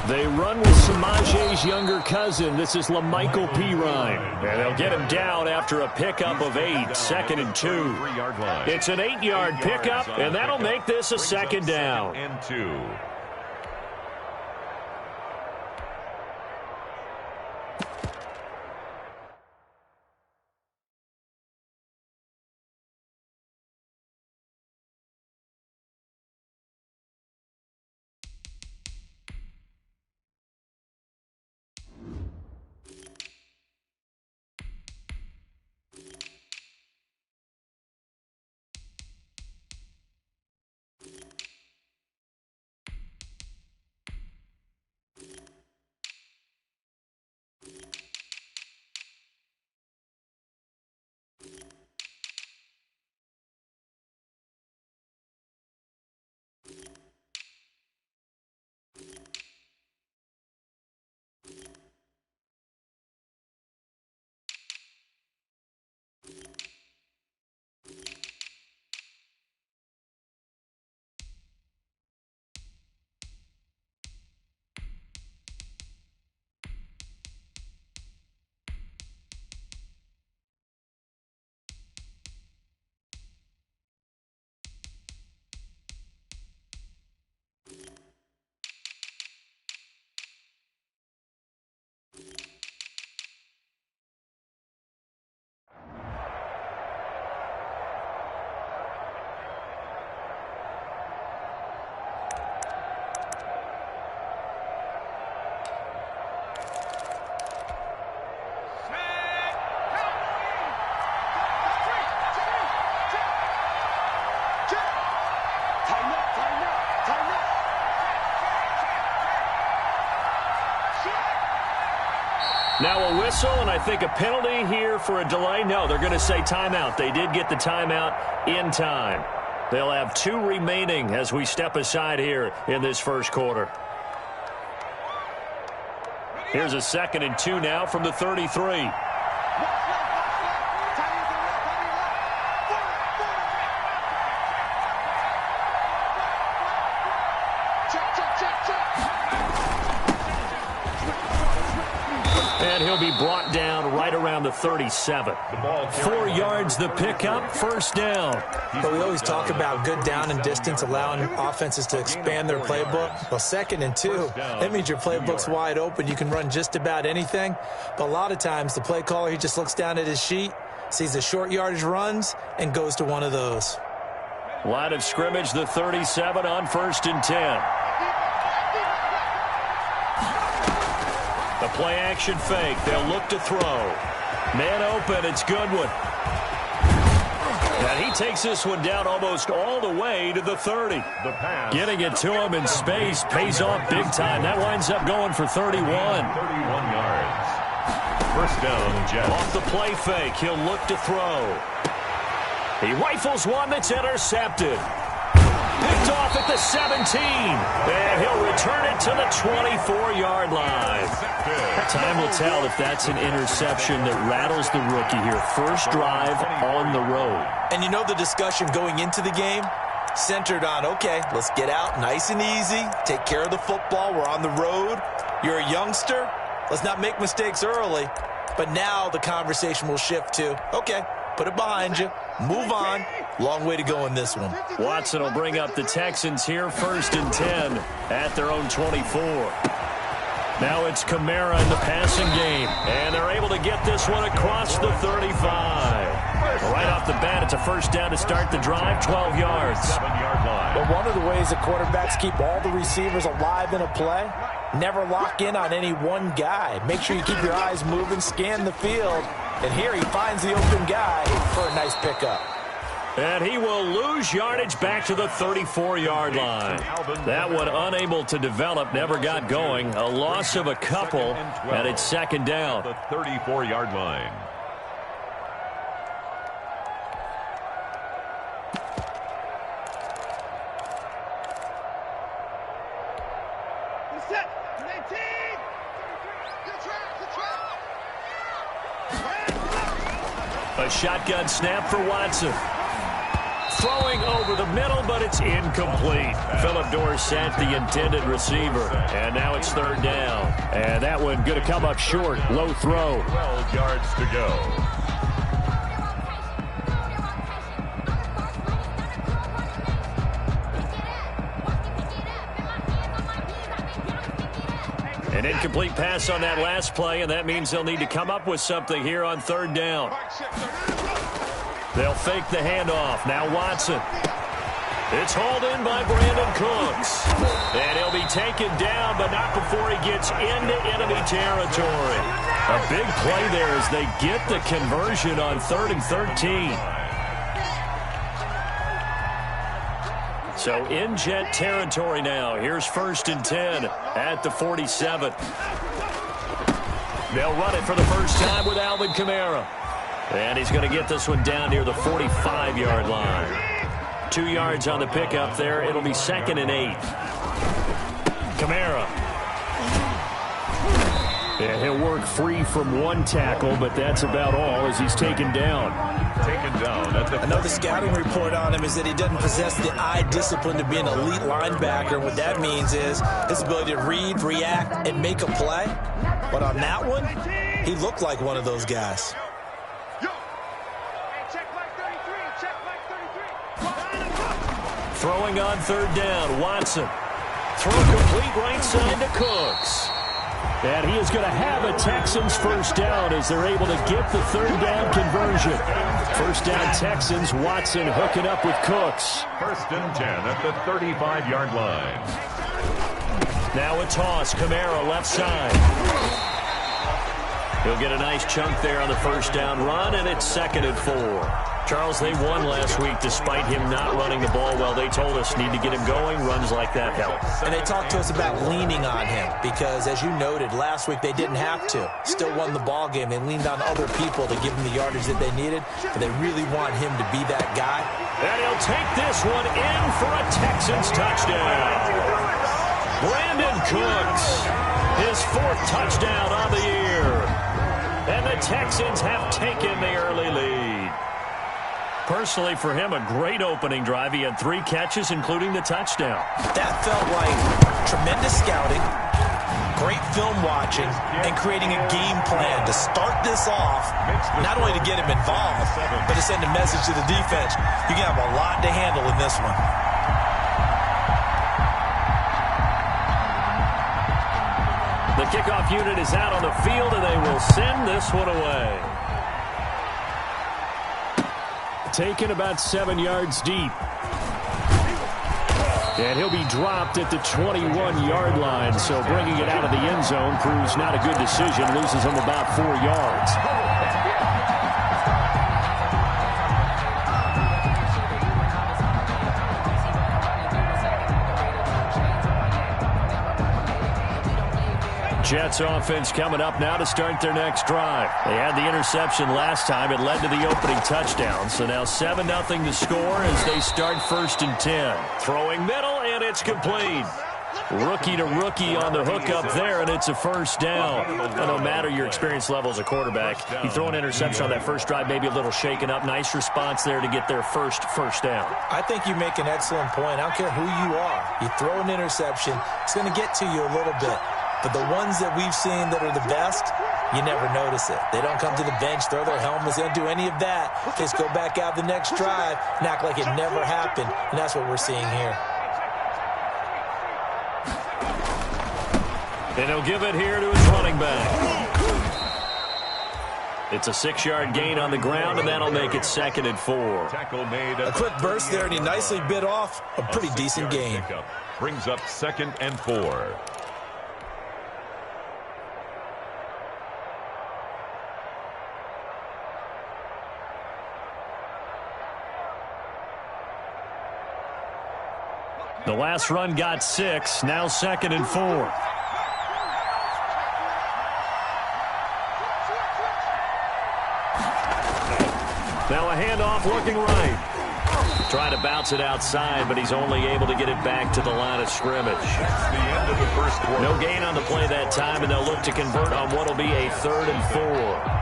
They run with Samaje's younger cousin. This is LaMichael Pirine. And they'll get him down after a pickup of 8, 2nd and 2. It's an 8-yard pickup, and that'll make this a 2nd down. And 2. Now a whistle, and I think a penalty here for a delay. No, they're going to say timeout. They did get the timeout in time. They'll have 2 remaining as we step aside here in this first quarter. Here's a 2nd and 2 now from the 33. And he'll be brought down right around the 37. 4 yards the pickup, 1st down. But we always talk about good down and distance, allowing offenses to expand their playbook. Well, 2nd and 2, that means your playbook's wide open. You can run just about anything. But a lot of times the play caller, he just looks down at his sheet, sees the short yardage runs, and goes to one of those. Line of scrimmage, the 37 on 1st and 10. The play-action fake. They'll look to throw. Man open. It's Goodwin. And he takes this one down almost all the way to the 30. Getting it to him in space pays off big time. That winds up going for 31. 31 yards. 1st down, Jets. Off the play fake. He'll look to throw. He rifles one that's intercepted. Picked off at the 17. And he'll return it to the 24-yard line. Time will tell if that's an interception that rattles the rookie here. First drive on the road. And you know the discussion going into the game? Centered on, okay, let's get out nice and easy. Take care of the football. We're on the road. You're a youngster. Let's not make mistakes early. But now the conversation will shift to, okay, put it behind you. Move on. Long way to go in this one. Watson will bring up the Texans here, 1st and 10 at their own 24. Now it's Kamara in the passing game, and they're able to get this one across the 35. Right off the bat, it's a 1st down to start the drive, 12 yards. 7-yard line. But one of the ways that quarterbacks keep all the receivers alive in a play, never lock in on any one guy. Make sure you keep your eyes moving, scan the field, and here he finds the open guy for a nice pickup. And he will lose yardage back to the 34-yard line. That one unable to develop, never got going. A loss of a couple, and it's 2nd down. The 34-yard line. A shotgun snap for Watson. Throwing over the middle, but it's incomplete. Philip Dorsett, the intended receiver. And now it's third down. And that one going to come up short. Low throw. 12 yards to go. An incomplete pass on that last play, and that means they'll need to come up with something here on third down. They'll fake the handoff. Now Watson. It's hauled in by Brandon Cooks. And he'll be taken down, but not before he gets into enemy territory. A big play there as they get the conversion on 3rd and 13. So in Jet territory now. Here's 1st and 10 at the 47. They'll run it for the first time with Alvin Kamara. And he's going to get this one down near the 45-yard line. 2 yards on the pickup there. It'll be 2nd and 8. Kamara. And he'll work free from one tackle, but that's about all as he's taken down. Another scouting report on him is that he doesn't possess the eye discipline to be an elite linebacker. What that means is his ability to read, react, and make a play. But on that one, he looked like one of those guys. Throwing on 3rd down, Watson. Throw complete right side to Cooks. And he is going to have a Texans first down as they're able to get the 3rd down conversion. First down Texans, Watson hooking up with Cooks. 1st and 10 at the 35-yard line. Now a toss, Kamara left side. He'll get a nice chunk there on the first down run, and it's 2nd and 4. Charles, they won last week despite him not running the ball well. They told us need to get him going. Runs like that help. And they talked to us about leaning on him because, as you noted, last week they didn't have to. Still won the ball game. They leaned on other people to give them the yardage that they needed, but they really want him to be that guy. And he'll take this one in for a Texans touchdown. Brandon Cooks, his 4th touchdown on the year. And the Texans have taken the early lead. Personally, for him, a great opening drive. He had 3 catches, including the touchdown. That felt like tremendous scouting, great film watching, and creating a game plan to start this off, not only to get him involved, but to send a message to the defense. You can have a lot to handle in this one. The kickoff unit is out on the field, and they will send this one away. Taken about 7 yards deep. And he'll be dropped at the 21-yard line, so bringing it out of the end zone proves not a good decision. Loses him about 4 yards. Jets offense coming up now to start their next drive. They had the interception last time. It led to the opening touchdown. So now 7-0 to score as they start 1st and 10. Throwing middle, and it's complete. Rookie to rookie on the hook up there, and it's a first down. No matter your experience level as a quarterback, you throw an interception on that first drive, maybe a little shaken up. Nice response there to get their first down. I think you make an excellent point. I don't care who you are. You throw an interception, it's going to get to you a little bit. But the ones that we've seen that are the best, you never notice it. They don't come to the bench, throw their helmets, they don't do any of that. They just go back out the next drive and act like it never happened. And that's what we're seeing here. And he'll give it here to his running back. It's a 6-yard gain on the ground, and that'll make it 2nd and 4. A quick burst there, and he nicely bit off a pretty decent gain. Brings up 2nd and 4. The last run got 6, now 2nd and 4. Now a handoff looking right. Trying to bounce it outside, but he's only able to get it back to the line of scrimmage. That's the end of the first quarter. No gain on the play that time, and they'll look to convert on what will be a 3rd and 4.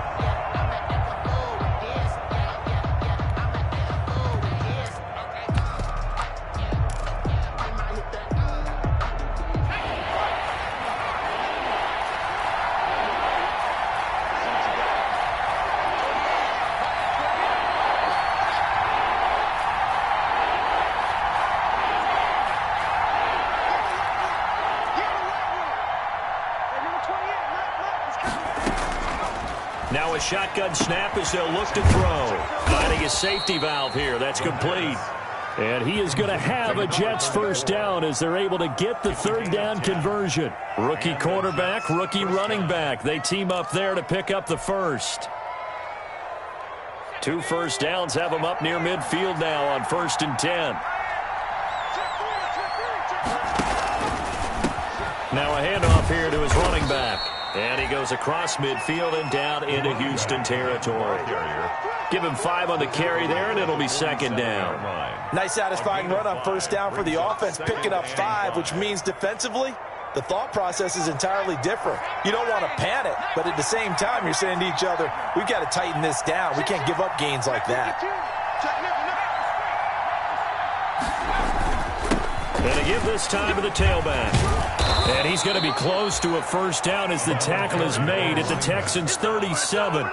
Now a shotgun snap as they'll look to throw. Finding a safety valve here. That's complete. And he is going to have a Jets first down as they're able to get the third down conversion. Rookie quarterback, rookie running back. They team up there to pick up the first. 2 first downs have them up near midfield now on 1st and 10. Now a handoff here to his running back. And he goes across midfield and down into Houston territory. Give him 5 on the carry there, and it'll be 2nd down. Nice satisfying run on first down for the offense, picking up 5, which means defensively, the thought process is entirely different. You don't want to panic, but at the same time, you're saying to each other, we've got to tighten this down. We can't give up gains like that. And to give this time to the tailback. And he's going to be close to a first down as the tackle is made at the Texans' 37.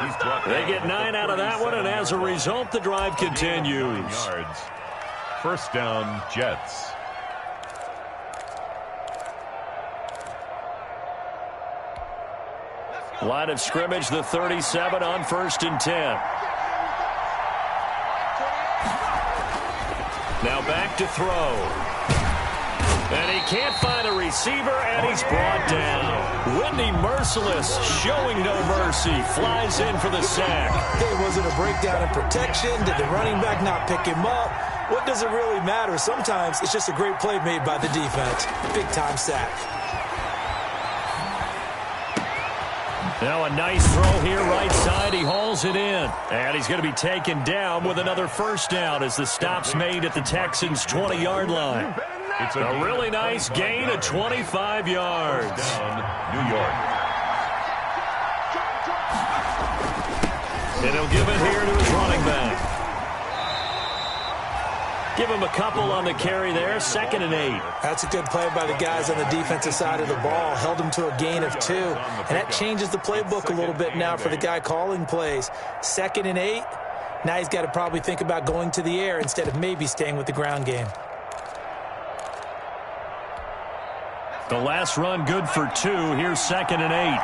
They get 9 out of that one, and as a result, the drive continues. First down, Jets. Line of scrimmage, the 37 on 1st and 10. Now back to throw. And he can't find a receiver, and he's brought down. Whitney Merciless, showing no mercy, flies in for the sack. Hey, was it a breakdown in protection? Did the running back not pick him up? What does it really matter? Sometimes it's just a great play made by the defense. Big-time sack. Now a nice throw here right side. He hauls it in. And he's going to be taken down with another first down as the stop's made at the Texans' 20-yard line. It's a really nice gain of 25 yards. New York. And he'll give it here to his running back. Give him a couple on the carry there. 2nd and 8. That's a good play by the guys on the defensive side of the ball. Held him to a gain of 2. And that changes the playbook a little bit now for the guy calling plays. 2nd and 8. Now he's got to probably think about going to the air instead of maybe staying with the ground game. The last run good for 2. Here's 2nd and 8.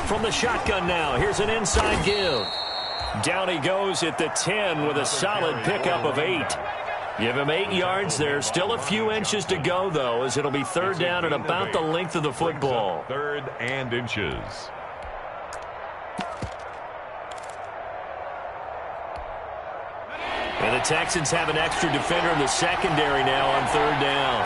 From the shotgun now, here's an inside give. Down he goes at the 10 with a solid pickup of 8. Give him 8 yards there. Still a few inches to go, though, as it'll be 3rd down and about the length of the football. 3rd and inches. And the Texans have an extra defender in the secondary now on 3rd down.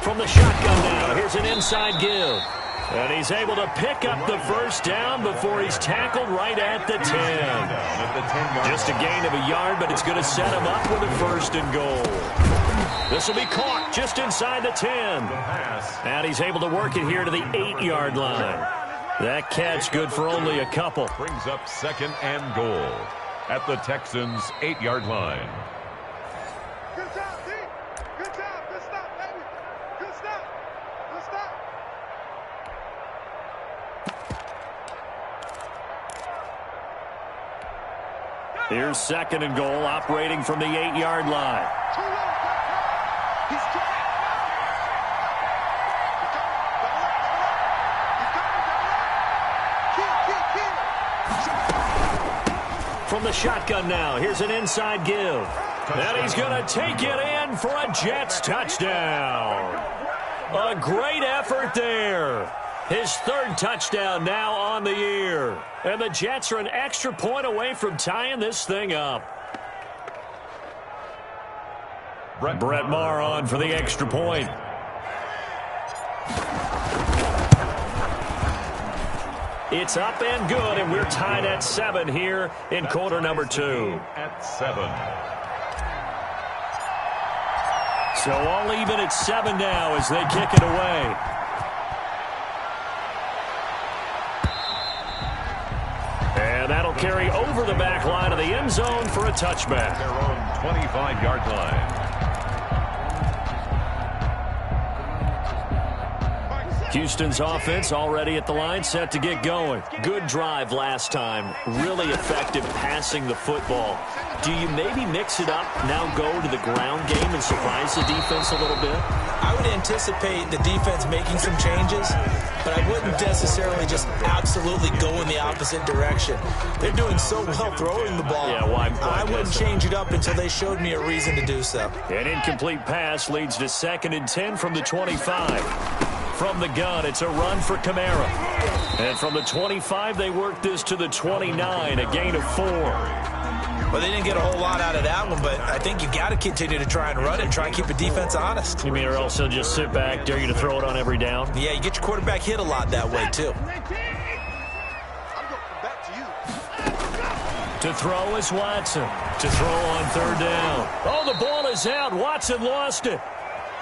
From the shotgun now, here's an inside give. And he's able to pick up the first down before he's tackled right at the 10. Just a gain of a yard, but it's going to set him up with a 1st and goal. This will be caught just inside the 10. And he's able to work it here to the 8-yard line. That catch good for only a couple. Brings up 2nd and goal at the Texans' 8-yard line. Here's 2nd and goal, operating from the 8-yard line. From the shotgun now, here's an inside give. And he's going to take it in for a Jets touchdown. A great effort there. His 3rd touchdown now on the year. And the Jets are an extra point away from tying this thing up. Brett Maher on for the extra point. It's up and good, and we're tied at 7 here in quarter number 2. At 7. So all even at 7 now as they kick it away. carry over the back line of the end zone for a touchback. Their own 25-yard line. Houston's offense already at the line, set to get going. Good drive last time. Really effective passing the football. Do you maybe mix it up, now go to the ground game and surprise the defense a little bit? I would anticipate the defense making some changes, but I wouldn't necessarily just absolutely go in the opposite direction. They're doing so well throwing the ball. Yeah, why I wouldn't change it up until they showed me a reason to do so. An incomplete pass leads to 2nd and 10 from the 25. From the gun, it's a run for Kamara. And from the 25, they work this to the 29, a gain of 4. Well, they didn't get a whole lot out of that one, but I think you got to continue to try and run it and try and keep the defense honest. You mean, or else they'll just sit back, dare you to throw it on every down? Yeah, you get your quarterback hit a lot that way, too. To throw is Watson. To throw on 3rd down. Oh, the ball is out. Watson lost it.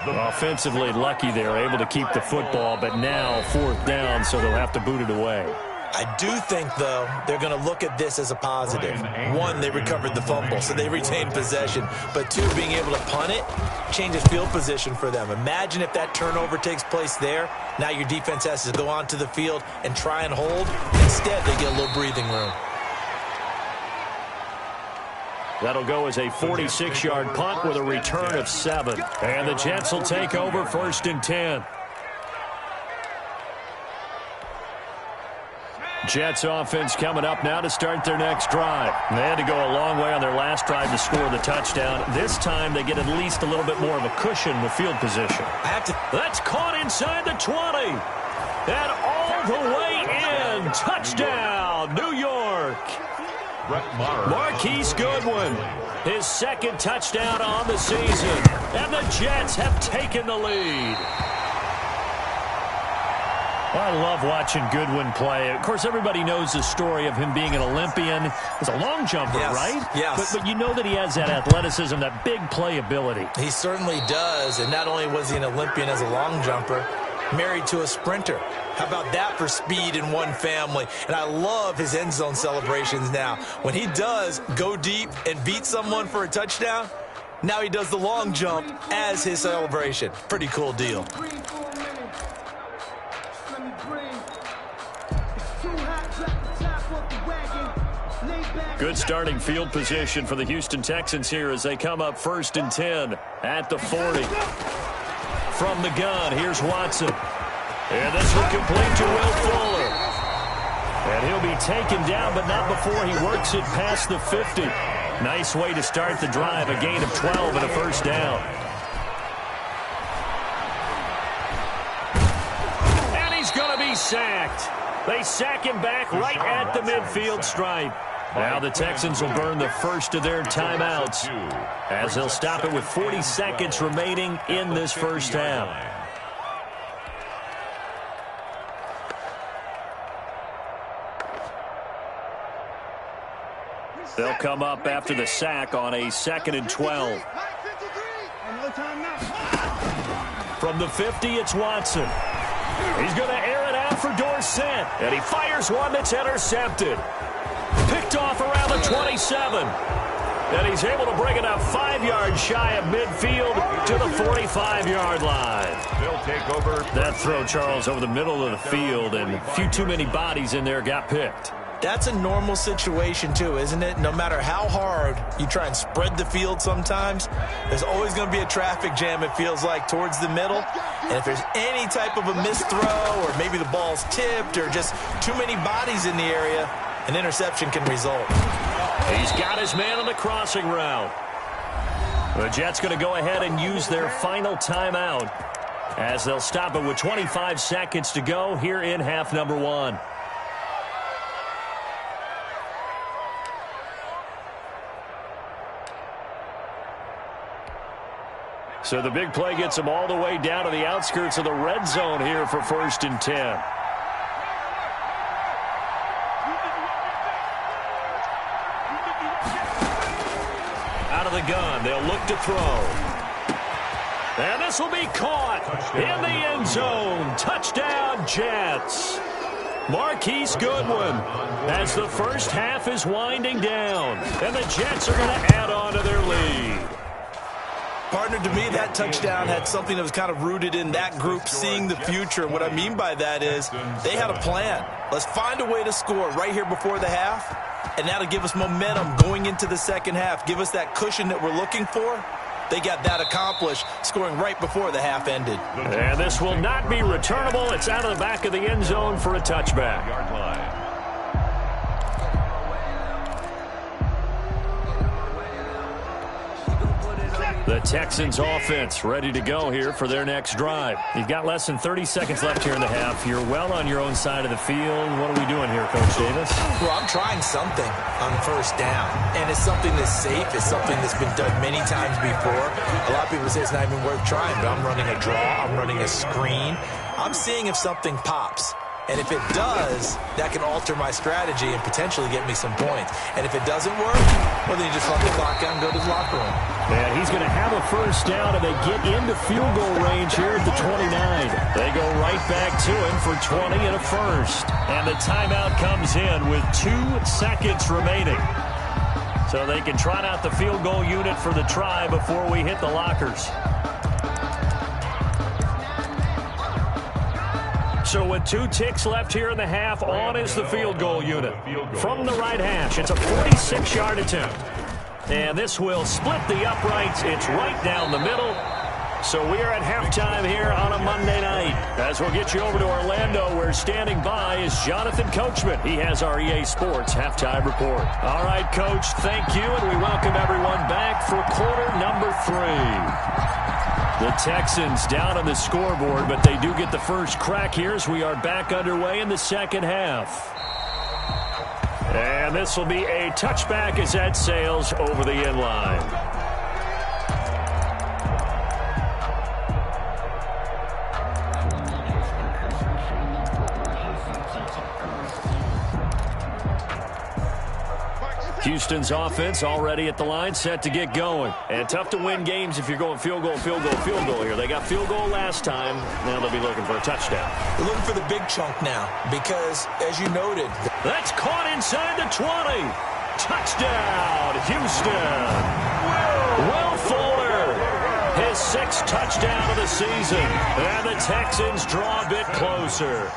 Offensively lucky they're able to keep the football, but now 4th down, so they'll have to boot it away. I do think, though, they're going to look at this as a positive. 1, they recovered the fumble, so they retained possession. But 2, being able to punt it changes field position for them. Imagine if that turnover takes place there. Now your defense has to go onto the field and try and hold. Instead, they get a little breathing room. That'll go as a 46-yard punt with a return of 7. And the Jets will take over 1st and 10. Jets offense coming up now to start their next drive. They had to go a long way on their last drive to score the touchdown. This time they get at least a little bit more of a cushion with field position. That's caught inside the 20. And all the way in. Touchdown, New York. Marquise Goodwin, his 2nd touchdown on the season. And the Jets have taken the lead. I love watching Goodwin play. Of course, everybody knows the story of him being an Olympian. He's a long jumper, right? Yes. But you know that he has that athleticism, that big playability. He certainly does. And not only was he an Olympian as a long jumper, married to a sprinter. How about that for speed in one family? And I love his end zone celebrations now. When he does go deep and beat someone for a touchdown, now he does the long jump as his celebration. Pretty cool deal. Good starting field position for the Houston Texans here as they come up 1st and 10 at the 40. From the gun, here's Watson. And this will complete to Will Fuller. And he'll be taken down, but not before he works it past the 50. Nice way to start the drive, a gain of 12 and a 1st down. And he's going to be sacked. They sack him back right at the midfield stripe. Now the Texans will burn the first of their timeouts as they'll stop it with 40 seconds remaining in this first half. They'll come up after the sack on a 2nd and 12. From the 50, it's Watson. He's going to air it out for Dorsett, and he fires one that's intercepted. Picked off around the 27. And he's able to bring it up 5 yards shy of midfield to the 45-yard line. They'll take over. That throw, Charles, over the middle of the field, and a few too many bodies in there got picked. That's a normal situation, too, isn't it? No matter how hard you try and spread the field sometimes, there's always going to be a traffic jam, it feels like, towards the middle. And if there's any type of a missed throw or maybe the ball's tipped or just too many bodies in the area, an interception can result. He's got his man on the crossing route. The Jets going to go ahead and use their final timeout as they'll stop it with 25 seconds to go here in half number 1. So the big play gets them all the way down to the outskirts of the red zone here for 1st and 10. Out of the gun, they'll look to throw. And this will be caught in the end zone. Touchdown, Jets. Marquise Goodwin, as the first half is winding down, and the Jets are going to add on to their lead. Partner, to me, that touchdown had something that was kind of rooted in that group seeing the future. What I mean by that is they had a plan. Let's find a way to score right here before the half, and that'll give us momentum going into the second half, give us that cushion that we're looking for. They got that accomplished, scoring right before the half ended. And this will not be returnable. It's out of the back of the end zone for a touchback. Yard line. The Texans offense ready to go here for their next drive. You've got less than 30 seconds left here in the half. You're well on your own side of the field. What are we doing here, Coach Davis? Well, I'm trying something on first down, and it's something that's safe. It's something that's been done many times before. A lot of people say it's not even worth trying, but I'm running a draw. I'm running a screen. I'm seeing if something pops. And if it does, that can alter my strategy and potentially get me some points. And if it doesn't work, well, then you just run the clock out and go to the locker room. And he's going to have a first down, and they get into field goal range here at the 29. They go right back to him for 20 and a first. And the timeout comes in with 2 seconds remaining. So they can trot out the field goal unit for the try before we hit the lockers. So with 2 ticks left here in the half, on is the field goal unit. From the right hash, it's a 46-yard attempt. And this will split the uprights. It's right down the middle. So we are at halftime here on a Monday night. As we'll get you over to Orlando, where standing by is Jonathan Coachman. He has our EA Sports halftime report. All right, Coach, thank you, and we welcome everyone back for quarter number 3. The Texans down on the scoreboard, but they do get the first crack here as we are back underway in the second half. And this will be a touchback as that sails over the end line. Houston's offense already at the line, set to get going. And tough to win games if you're going field goal, field goal, field goal here. They got field goal last time. Now they'll be looking for a touchdown. They're looking for the big chunk now because, as you noted, that's caught inside the 20. Touchdown, Houston. Will Fuller, his 6th touchdown of the season. And the Texans draw a bit closer.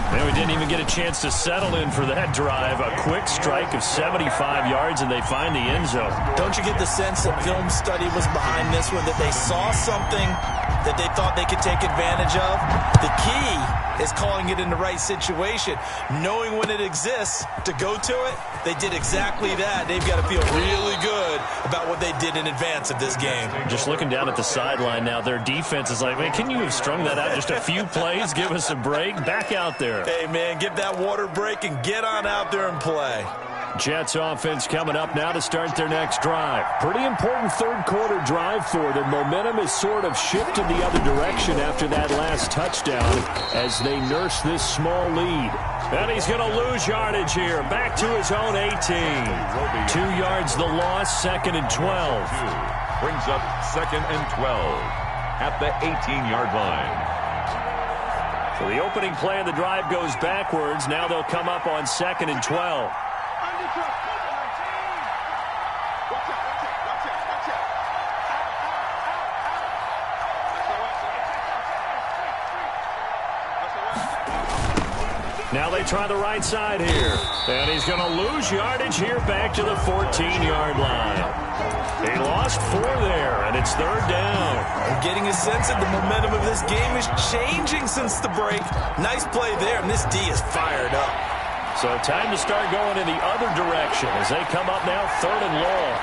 And we didn't even get a chance to settle in for that drive. A quick strike of 75 yards, and they find the end zone. Don't you get the sense that film study was behind this one, that they saw something that they thought they could take advantage of? The key is calling it in the right situation. Knowing when it exists to go to it, they did exactly that. They've got to feel really good about what they did in advance of this game. Just looking down at the sideline now, their defense is like, man, can you have strung that out just a few plays? Give us a break. Back out there. Hey, man, give that water break and get on out there and play. Jets offense coming up now to start their next drive. Pretty important third quarter drive for them. Momentum has sort of shifted the other direction after that last touchdown as they nurse this small lead. And he's going to lose yardage here. Back to his own 18. 2 yards the loss, 2nd and 12. Brings up 2nd and 12 at the 18-yard line. So the opening play of the drive goes backwards. Now they'll come up on 2nd and 12. Now they try the right side here. And he's going to lose yardage here back to the 14-yard line. He lost 4 there, and it's 3rd down. I'm getting a sense that the momentum of this game is changing since the break. Nice play there, and this D is fired up. So time to start going in the other direction as they come up now 3rd and long.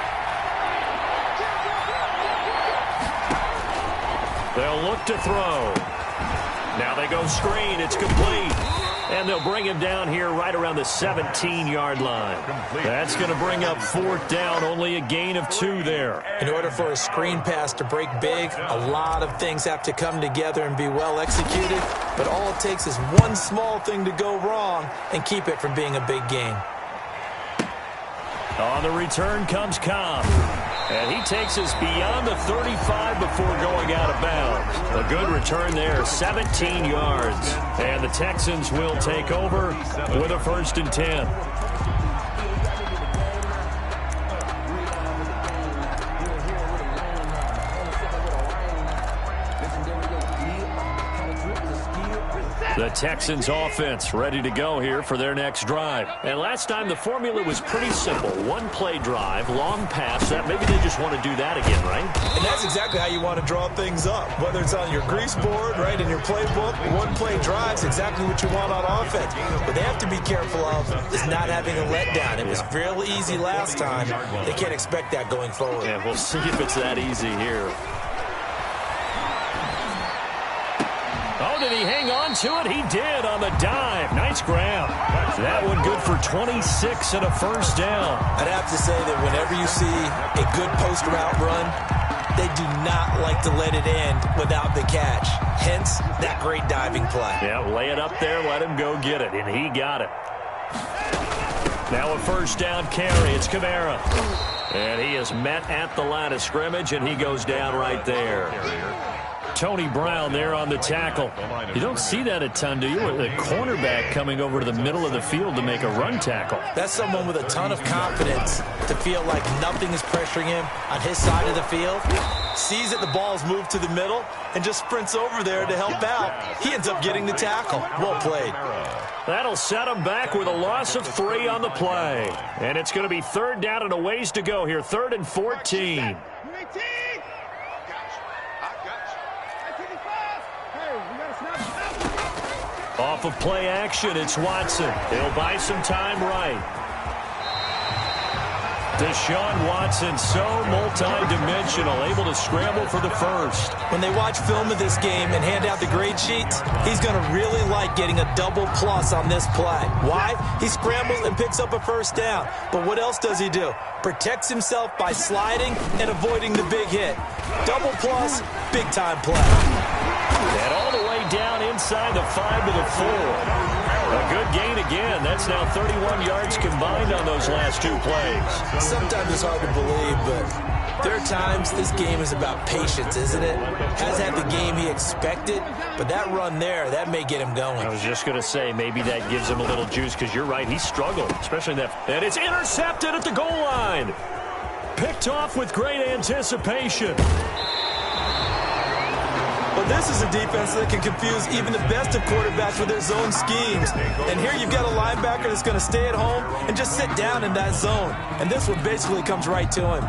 They'll look to throw. Now they go screen. It's complete. And they'll bring him down here right around the 17-yard line. That's going to bring up 4th down, only a gain of 2 there. In order for a screen pass to break big, a lot of things have to come together and be well executed. But all it takes is one small thing to go wrong and keep it from being a big game. On the return comes Cobb. And he takes us beyond the 35 before going out of bounds. A good return there, 17 yards. And the Texans will take over with a 1st and 10. The Texans offense ready to go here for their next drive. And last time the formula was pretty simple. One-play drive, long pass. That maybe they just want to do that again, right? And that's exactly how you want to draw things up. Whether it's on your grease board, right, in your playbook, one-play drives, exactly what you want on offense. What they have to be careful of is not having a letdown. It was real easy last time. They can't expect that going forward. Yeah, we'll see if it's that easy here. Oh, did he hang on to it? He did on the dive. Nice grab. That one good for 26 and a 1st down. I'd have to say that whenever you see a good post route run, they do not like to let it end without the catch. Hence, that great diving play. Yeah, lay it up there, let him go get it, and he got it. Now a 1st down carry. It's Kamara. And he is met at the line of scrimmage, and he goes down right there. Tony Brown there on the tackle. You don't see that a ton, do you? The cornerback coming over to the middle of the field to make a run tackle. That's someone with a ton of confidence to feel like nothing is pressuring him on his side of the field. Sees that the ball is moved to the middle and just sprints over there to help out. He ends up getting the tackle. Well played. That'll set him back with a loss of 3 on the play. And it's going to be 3rd down and a ways to go here. 3rd and 14. Off of play action, it's Watson. He'll buy some time right. Deshaun Watson, so multi-dimensional, able to scramble for the 1st. When they watch film of this game and hand out the grade sheets, he's going to really like getting a double plus on this play. Why? He scrambles and picks up a 1st down. But what else does he do? Protects himself by sliding and avoiding the big hit. Double plus, big time play. And all the way down inside the 5 to the 4. A good gain again. That's now 31 yards combined on those last 2 plays. Sometimes it's hard to believe, but there are times this game is about patience, isn't it? Has had the game he expected, but that run there, that may get him going. I was just going to say, maybe that gives him a little juice, because you're right, he struggled, especially that. And it's intercepted at the goal line. Picked off with great anticipation. Well, this is a defense that can confuse even the best of quarterbacks with their zone schemes. And here you've got a linebacker that's going to stay at home and just sit down in that zone. And this one basically comes right to him.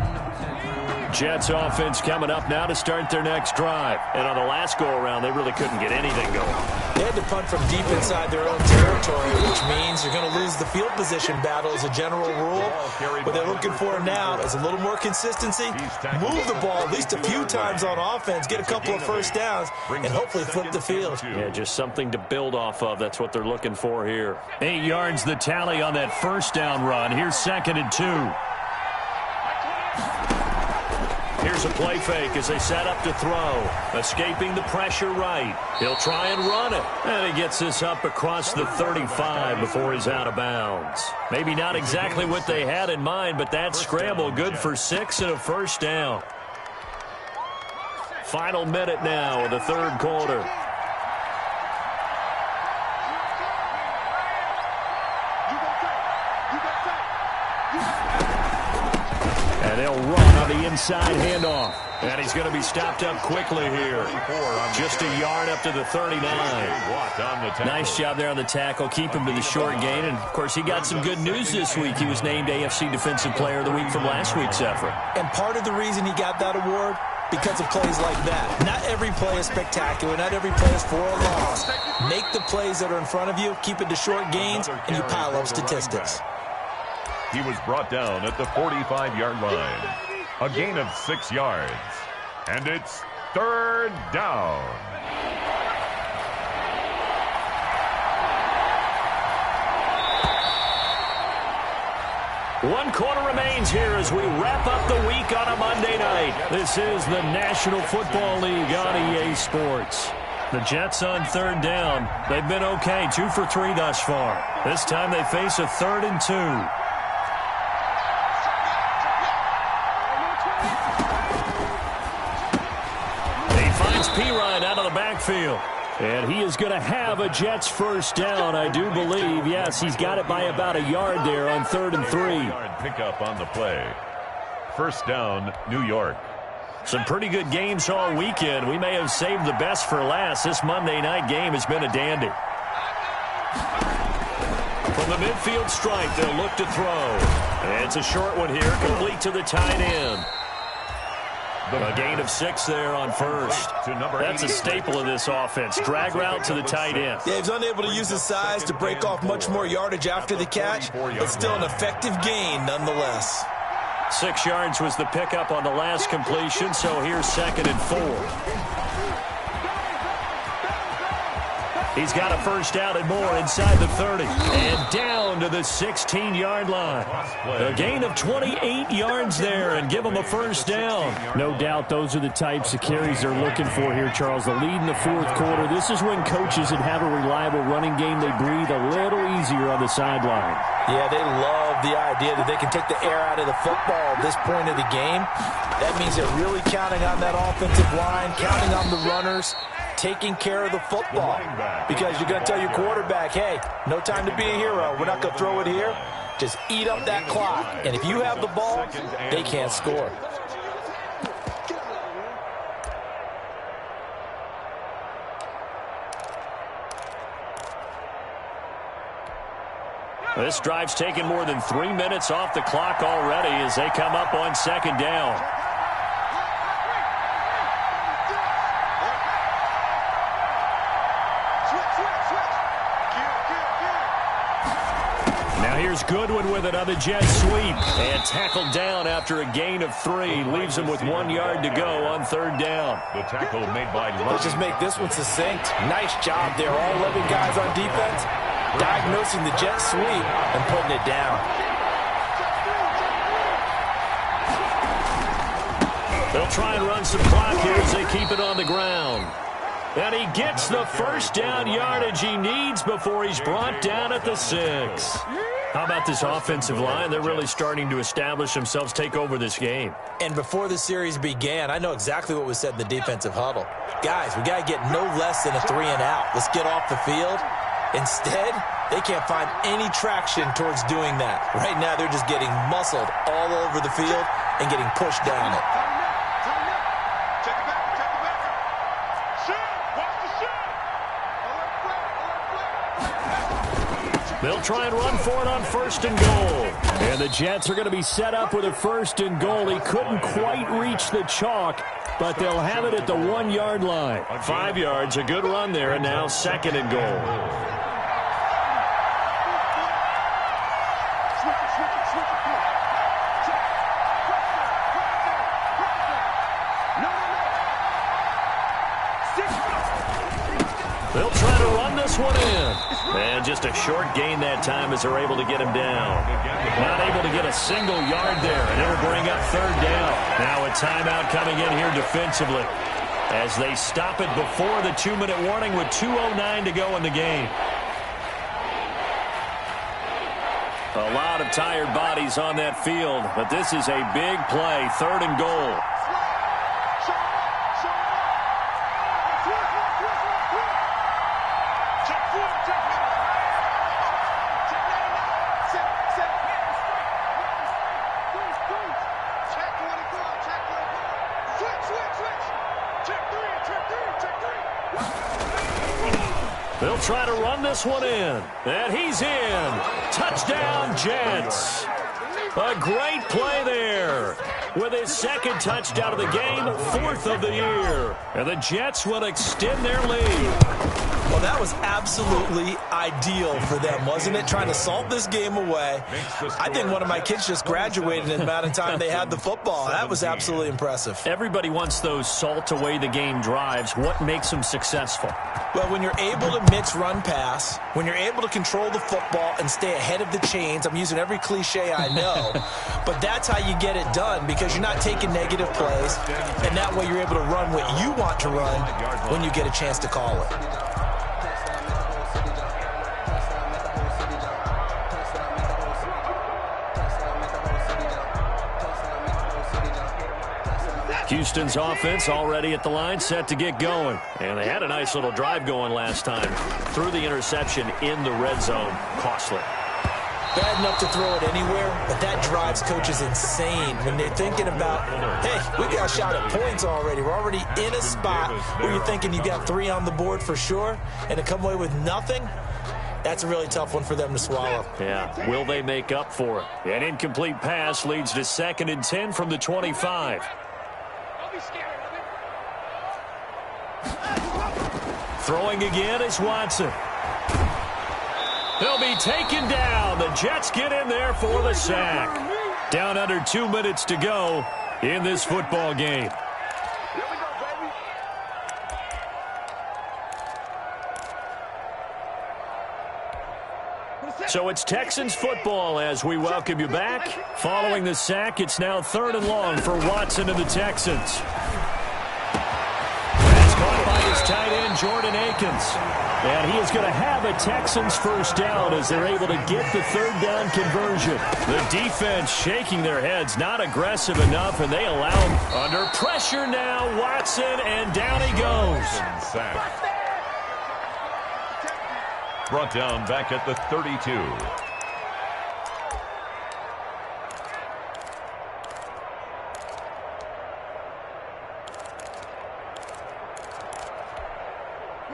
Jets offense coming up now to start their next drive. And on the last go-around, they really couldn't get anything going. They had to punt from deep inside their own territory, which means you're going to lose the field position battle as a general rule. What they're looking for now is a little more consistency, move the ball at least a few times on offense, get a couple of 1st downs, and hopefully flip the field. Yeah, just something to build off of. That's what they're looking for here. 8 yards the tally on that 1st down run. Here's 2nd and 2. Here's a play fake as they set up to throw. Escaping the pressure right. He'll try and run it. And he gets this up across the 35 before he's out of bounds. Maybe not exactly what they had in mind, but that scramble good for 6 and a 1st down. Final minute now of the 3rd quarter. And they'll run on the inside handoff. And he's going to be stopped up quickly here. Just a yard up to the 39. Nice job there on the tackle. Keep him to the short gain. And, of course, he got some good news this week. He was named AFC Defensive Player of the Week from last week's effort. And part of the reason he got that award, because of plays like that. Not every play is spectacular. Not every play is for a loss. Make the plays that are in front of you, keep it to short gains, and you pile up statistics. He was brought down at the 45-yard line. A gain of 6 yards. And it's 3rd down. One quarter remains here as we wrap up the week on a Monday night. This is the National Football League on EA Sports. The Jets on 3rd down. They've been okay, 2 for 3 thus far. This time they face a 3rd and 2. Pirine out of the backfield. And he is going to have a Jets first down, I do believe. Yes, he's got it by about a yard there on 3rd and 3. Yard pickup on the play. First down, New York. Some pretty good games all weekend. We may have saved the best for last. This Monday night game has been a dandy. From the midfield stripe, they'll look to throw. And it's a short one here, complete to the tight end. A gain of 6 there on first. That's a staple of this offense. Drag route to the tight end. Yeah, he's unable to use his size to break off much more yardage after the catch, but still an effective gain nonetheless. 6 yards was the pickup on the last completion, so here's 2nd and 4. He's got a first down and more inside the 30. And down to the 16-yard line. A gain of 28 yards there and give him a first down. No doubt those are the types of carries they're looking for here, Charles. The lead in the 4th quarter. This is when coaches that have a reliable running game, they breathe a little easier on the sideline. Yeah, they love the idea that they can take the air out of the football at this point of the game. That means they're really counting on that offensive line, counting on the runners, taking care of the football. Because you're going to tell your quarterback, hey, no time to be a hero. We're not going to throw it here. Just eat up that clock. And if you have the ball, they can't score. This drive's taken more than 3 minutes off the clock already as they come up on 2nd down. Here's Goodwin with it on the jet sweep. And tackled down after a gain of 3. Leaves him with 1 yard to go on 3rd down. The tackle made by Let's just make this one succinct. Nice job there. All 11 guys on defense diagnosing the jet sweep and putting it down. They'll try and run some clock here as they keep it on the ground. And he gets the first down yardage he needs before he's brought down at the 6. How about this offensive line? They're really starting to establish themselves, take over this game. And before the series began, I know exactly what was said in the defensive huddle. Guys, we got to get no less than a 3 and out. Let's get off the field. Instead, they can't find any traction towards doing that. Right now, they're just getting muscled all over the field and getting pushed down it. They'll try and run for it on 1st and goal. And the Jets are going to be set up with a 1st and goal. He couldn't quite reach the chalk, but they'll have it at the 1 yard line. 5 yards, a good run there, and now 2nd and goal. They'll try to run this one in. And just a short gain that time as they're able to get him down. Not able to get a single yard there, and it'll bring up 3rd down. Now a timeout coming in here defensively as they stop it before the 2-minute warning with 2:09 to go in the game. A lot of tired bodies on that field, but this is a big play, 3rd and goal. They'll try to run this one in. And he's in. Touchdown, Jets. A great play there. With his 2nd touchdown of the game, 4th of the year. And the Jets will extend their lead. Well, that was absolutely ideal for them, wasn't it? Trying to salt this game away. I think one of my kids just graduated in the amount of time they had the football. That was absolutely impressive. Everybody wants those salt away the game drives. What makes them successful? Well, when you're able to mix run pass, when you're able to control the football and stay ahead of the chains, I'm using every cliche I know, but that's how you get it done because you're not taking negative plays, and that way you're able to run what you want to run when you get a chance to call it. Houston's offense already at the line, set to get going. And they had a nice little drive going last time. Threw the interception in the red zone. Costly. Bad enough to throw it anywhere, but that drives coaches insane when they're thinking about, hey, we got a shot at points already. We're already in a spot where you're thinking you got 3 on the board for sure, and to come away with nothing, that's a really tough one for them to swallow. Yeah, will they make up for it? An incomplete pass leads to 2nd and 10 from the 25. Throwing again is Watson. He'll be taken down. The Jets get in there for the sack. Down under 2 minutes to go in this football game. So it's Texans football as we welcome you back. Following the sack, it's now 3rd and long for Watson and the Texans. That's caught by his tight end, Jordan Akins. And he is going to have a Texans first down as they're able to get the 3rd down conversion. The defense shaking their heads, not aggressive enough, and they allow him under pressure now. Watson, and down he goes. Brought down back at the 32.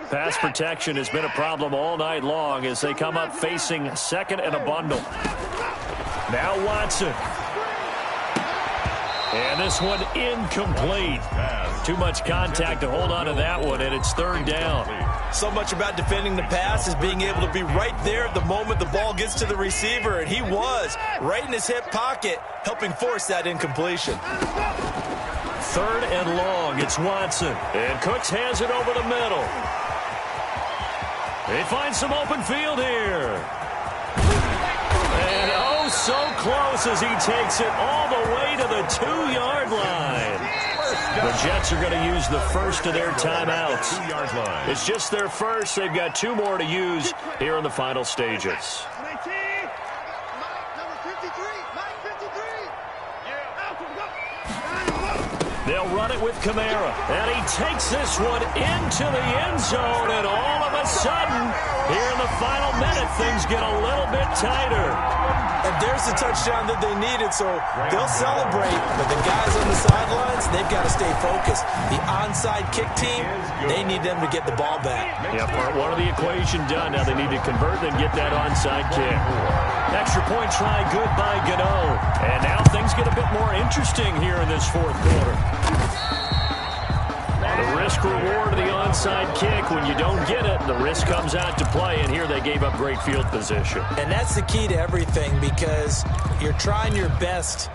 Pass protection has been a problem all night long as they come up facing 2nd and a bundle. Now Watson. And this one incomplete. Too much contact to hold on to that one, and it's 3rd down. So much about defending the pass is being able to be right there at the moment the ball gets to the receiver, and he was right in his hip pocket, helping force that incompletion. 3rd and long, it's Watson. And Cooks hands it over the middle. They find some open field here. And oh, so close as he takes it all the way to the 2-yard line. The Jets are going to use the first of their timeouts. It's just their first. They've got 2 more to use here in the final stages. They'll run it with Kamara. And he takes this one into the end zone. And all of a sudden, here in the final minute, things get a little bit tighter. And there's the touchdown that they needed, so they'll celebrate. But the guys on the sidelines, they've got to stay focused. The onside kick team, they need them to get the ball back. Yeah, part 1 of the equation done. Now they need to convert and get that onside kick. Extra point try good by Gano. And now things get a bit more interesting here in this 4th quarter. The risk-reward of the onside kick, when you don't get it, the risk comes out to play, and here they gave up great field position. And that's the key to everything, because you're trying your best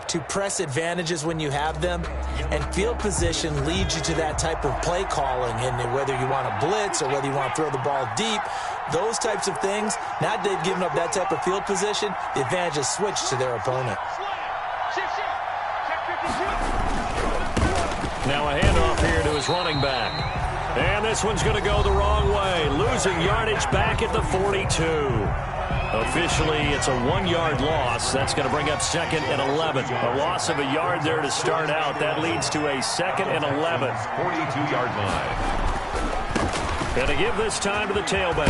to press advantages when you have them, and field position leads you to that type of play calling, and whether you want to blitz or whether you want to throw the ball deep, those types of things, now that they've given up that type of field position, the advantage is switched to their opponent. Now a handoff here to his running back. And this one's going to go the wrong way. Losing yardage back at the 42. Officially, it's a 1-yard loss. That's going to bring up 2nd and 11. A loss of a yard there to start out. That leads to a 2nd and 11. 42-yard line. Going to give this time to the tailback.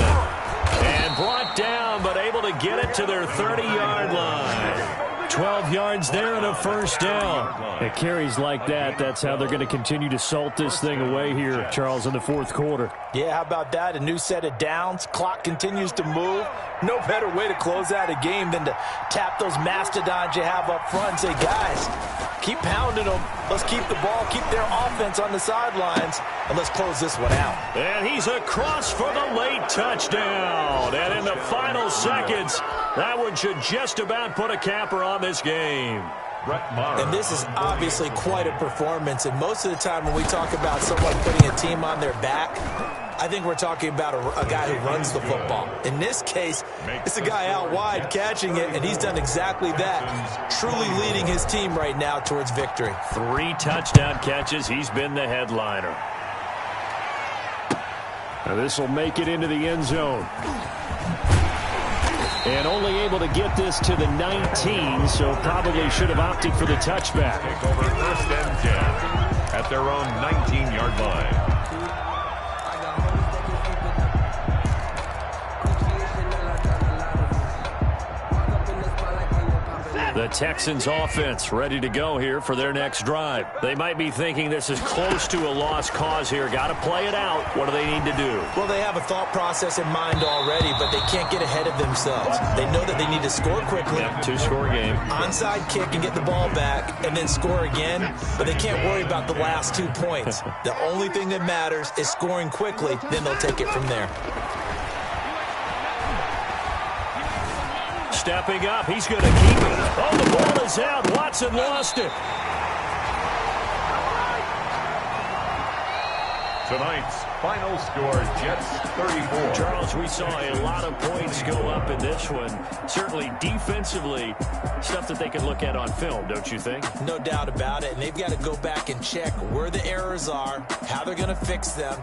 And brought down, but able to get it to their 30-yard line. 12 yards there and a first down. It carries like that. That's how they're going to continue to salt this thing away here, Charles, in the 4th quarter. Yeah, how about that? A new set of downs. Clock continues to move. No better way to close out a game than to tap those mastodons you have up front and say, guys, keep pounding them. Let's keep the ball, keep their offense on the sidelines, and let's close this one out. And he's across for the late touchdown. And in the final seconds, that one should just about put a capper on this game. And this is obviously quite a performance. And most of the time when we talk about someone putting a team on their back, I think we're talking about a guy who runs the football. In this case, it's a guy out wide catching it, and he's done exactly that, truly leading his team right now towards victory. 3 touchdown catches. He's been the headliner. Now this will make it into the end zone. And only able to get this to the 19, so probably should have opted for the touchback. Take over 1st and 10 at their own 19-yard line. The Texans offense ready to go here for their next drive. They might be thinking this is close to a lost cause here. Got to play it out. What do they need to do? Well, they have a thought process in mind already, but they can't get ahead of themselves. They know that they need to score quickly. Yep, 2-score game. Onside kick and get the ball back and then score again, but they can't worry about the last 2 points. The only thing that matters is scoring quickly, then they'll take it from there. Stepping up, he's going to keep it. Oh, the ball is out. Watson lost it. Tonight's final score, Jets 34. Charles, we saw a lot of points go up in this one. Certainly defensively, stuff that they can look at on film, don't you think? No doubt about it, and they've got to go back and check where the errors are, how they're going to fix them,